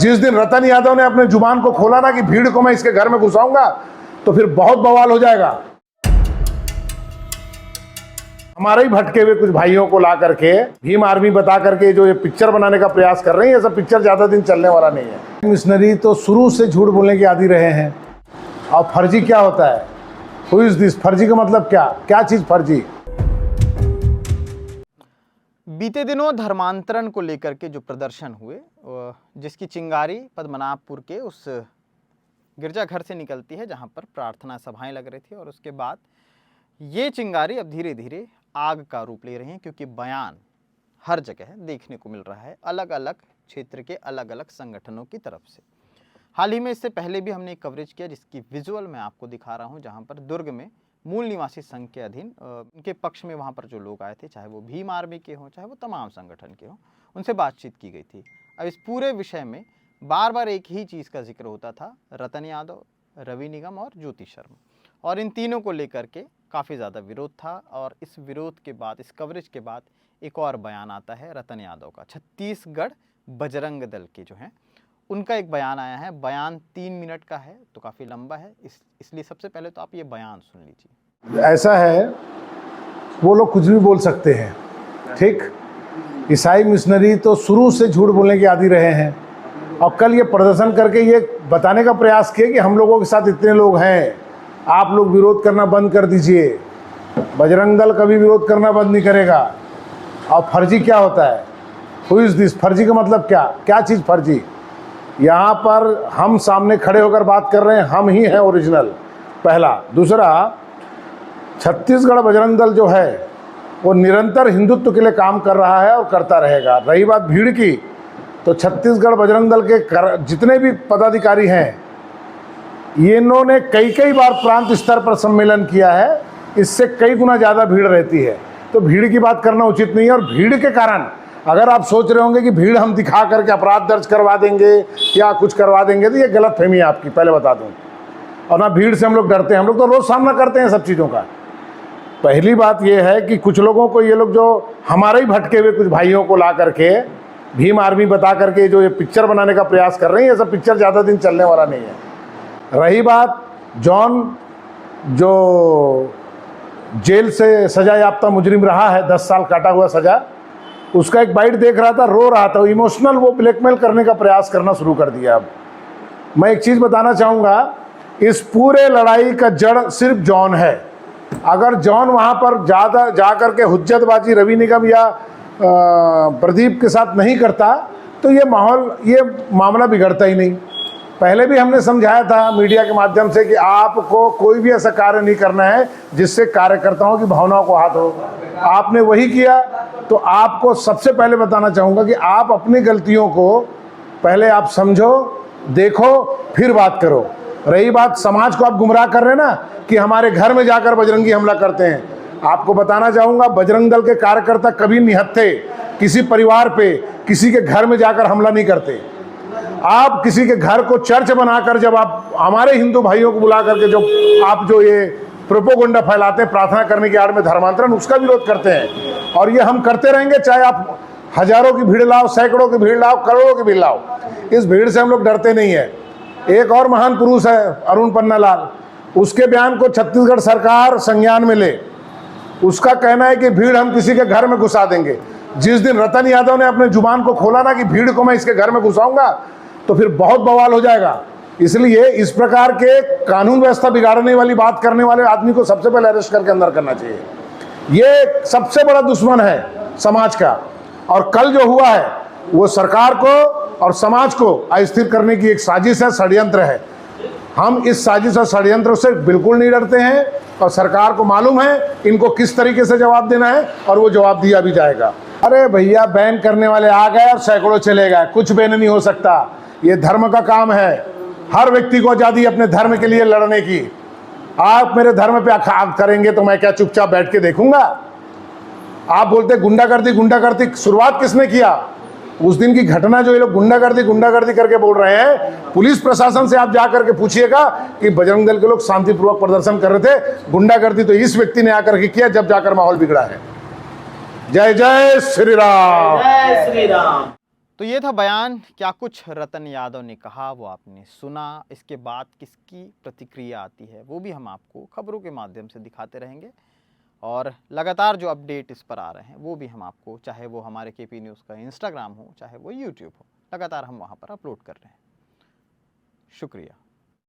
जिस दिन रतन यादव ने अपने जुबान को खोला ना कि भीड़ को मैं इसके घर में घुसाऊंगा, तो फिर बहुत बवाल हो जाएगा। हमारे ही भटके हुए कुछ भाइयों को ला करके भीम आर्मी बता करके जो ये पिक्चर बनाने का प्रयास कर रहे हैं, ये सब पिक्चर ज्यादा दिन चलने वाला नहीं है। मिशनरी तो शुरू से झूठ बोलने के आदी रहे हैं। और फर्जी क्या होता है? Who is this? फर्जी का मतलब क्या चीज फर्जी? बीते दिनों धर्मांतरण को लेकर के जो प्रदर्शन हुए, जिसकी चिंगारी पद्मनाभपुर के उस गिरजाघर से निकलती है जहां पर प्रार्थना सभाएं लग रही थी, और उसके बाद ये चिंगारी अब धीरे धीरे आग का रूप ले रही है, क्योंकि बयान हर जगह देखने को मिल रहा है, अलग अलग क्षेत्र के अलग अलग संगठनों की तरफ से। हाल ही में इससे पहले भी हमने एक कवरेज किया जिसकी विजुअल मैं आपको दिखा रहा हूं, जहां पर दुर्ग में मूल निवासी संघ के अधीन उनके पक्ष में वहां पर जो लोग आए थे, चाहे वो भीम आर्मी के हों, चाहे वो तमाम संगठन के हों, उनसे बातचीत की गई थी। अब इस पूरे विषय में बार बार एक ही चीज़ का जिक्र होता था, रतन यादव, रवि निगम और ज्योति शर्मा, और इन तीनों को लेकर के काफ़ी ज़्यादा विरोध था। और इस विरोध के बाद, इस कवरेज के बाद एक और बयान आता है रतन यादव का। छत्तीसगढ़ बजरंग दल के जो हैं उनका एक बयान आया है। बयान 3 मिनट का है, तो काफ़ी लंबा है, इसलिए सबसे पहले तो आप ये बयान सुन लीजिए। ऐसा है, वो लोग कुछ भी बोल सकते हैं, ठीक। ईसाई मिशनरी तो शुरू से झूठ बोलने के आदी रहे हैं, और कल ये प्रदर्शन करके ये बताने का प्रयास किए कि हम लोगों के साथ इतने लोग हैं, आप लोग विरोध करना बंद कर दीजिए। बजरंग दल कभी विरोध करना बंद नहीं करेगा। और फर्जी क्या होता है? Who is this? फर्जी का मतलब क्या चीज़ फर्जी? यहाँ पर हम सामने खड़े होकर बात कर रहे हैं, हम ही हैं ओरिजिनल, पहला। दूसरा, छत्तीसगढ़ बजरंग दल जो है वो निरंतर हिंदुत्व के लिए काम कर रहा है और करता रहेगा। रही बात भीड़ की, तो छत्तीसगढ़ बजरंग दल के जितने भी पदाधिकारी हैं, ये इन्होंने कई बार प्रांत स्तर पर सम्मेलन किया है, इससे कई गुना ज़्यादा भीड़ रहती है। तो भीड़ की बात करना उचित नहीं है। और भीड़ के कारण अगर आप सोच रहे होंगे कि भीड़ हम दिखा करके अपराध दर्ज करवा देंगे या कुछ करवा देंगे, तो ये गलत फहमी है आपकी, पहले बता दूं। और ना भीड़ से हम लोग डरते हैं, हम लोग तो रोज़ सामना करते हैं सब चीज़ों का। पहली बात ये है कि कुछ लोगों को, ये लोग जो हमारे ही भटके हुए कुछ भाइयों को ला करके भीम आर्मी बता करके जो ये पिक्चर बनाने का प्रयास कर रहे हैं, ये सब पिक्चर ज़्यादा दिन चलने वाला नहीं है। रही बात जॉन, जो जेल से सजा याफ्ता मुजरिम रहा है, 10 साल काटा हुआ सजा, उसका एक बाइट देख रहा था, रो रहा था, इमोशनल, वो ब्लैकमेल करने का प्रयास करना शुरू कर दिया। अब मैं एक चीज़ बताना चाहूँगा, इस पूरे लड़ाई का जड़ सिर्फ जॉन है। अगर जॉन वहाँ पर ज़्यादा जा करके हुज्जतबाजी रवि निगम या प्रदीप के साथ नहीं करता, तो ये मामला बिगड़ता ही नहीं। पहले भी हमने समझाया था मीडिया के माध्यम से कि आपको कोई भी ऐसा कार्य नहीं करना है जिससे कार्यकर्ताओं की भावनाओं को हाथ हो। आपने वही किया। तो आपको सबसे पहले बताना चाहूँगा कि आप अपनी गलतियों को पहले आप समझो, देखो, फिर बात करो। रही बात समाज को आप गुमराह कर रहे हैं ना कि हमारे घर में जाकर बजरंगी हमला करते हैं, आपको बताना चाहूँगा, बजरंग दल के कार्यकर्ता कभी निहत्थे किसी परिवार पे, किसी के घर में जाकर हमला नहीं करते। आप किसी के घर को चर्च बनाकर, जब आप हमारे हिंदू भाइयों को बुला करके जो ये प्रोपोगंडा फैलाते हैं प्रार्थना करने की आड़ में धर्मांतरण, उसका विरोध करते हैं। और ये हम करते रहेंगे, चाहे आप हजारों की भीड़ लाओ, सैकड़ों की भीड़ लाओ, करोड़ों की भीड़ लाओ, इस भीड़ से हम लोग डरते नहीं है। एक और महान पुरुष है अरुण पन्नालाल, उसके बयान को छत्तीसगढ़ सरकार संज्ञान में ले। उसका कहना है कि भीड़ हम किसी के घर में घुसा देंगे। जिस दिन रतन यादव ने अपने जुबान को खोला ना कि भीड़ को मैं इसके घर में घुसाऊंगा, तो फिर बहुत बवाल हो जाएगा। इसलिए इस प्रकार के कानून व्यवस्था बिगाड़ने वाली बात करने वाले आदमी को सबसे पहले अरेस्ट करके अंदर करना चाहिए। ये सबसे बड़ा दुश्मन है समाज का। और कल जो हुआ है वो सरकार को और समाज को अस्थिर करने की एक साजिश है, षड्यंत्र है। हम इस साजिश और षड्यंत्र से बिल्कुल नहीं डरते हैं, और सरकार को मालूम है इनको किस तरीके से जवाब देना है, और वो जवाब दिया भी जाएगा। अरे भैया, बैन करने वाले आ गए और सैकड़ों चले गए, कुछ बैन नहीं हो सकता। ये धर्म का काम है, हर व्यक्ति को आज़ादी अपने धर्म के लिए लड़ने की। आप मेरे धर्म पे आघात करेंगे तो मैं क्या चुपचाप बैठ के देखूंगा? आप बोलते गुंडागर्दी, शुरुआत किसने किया? उस दिन की घटना जो ये लोग गुंडागर्दी करके बोल रहे हैं, पुलिस प्रशासन से आप जा करके पूछिएगा कि बजरंग दल के लोग शांतिपूर्वक प्रदर्शन कर रहे थे, गुंडागर्दी तो इस व्यक्ति ने आकर के किया जब जाकर माहौल बिगड़ा है। जय जय श्री राम। जय श्री राम। तो ये था बयान, क्या कुछ रतन यादव ने कहा वो आपने सुना। इसके बाद किसकी प्रतिक्रिया आती है वो भी हम आपको खबरों के माध्यम से दिखाते रहेंगे, और लगातार जो अपडेट इस पर आ रहे हैं वो भी हम आपको, चाहे वो हमारे KP न्यूज़ का इंस्टाग्राम हो, चाहे वो यूट्यूब हो, लगातार हम वहाँ पर अपलोड कर रहे हैं। शुक्रिया।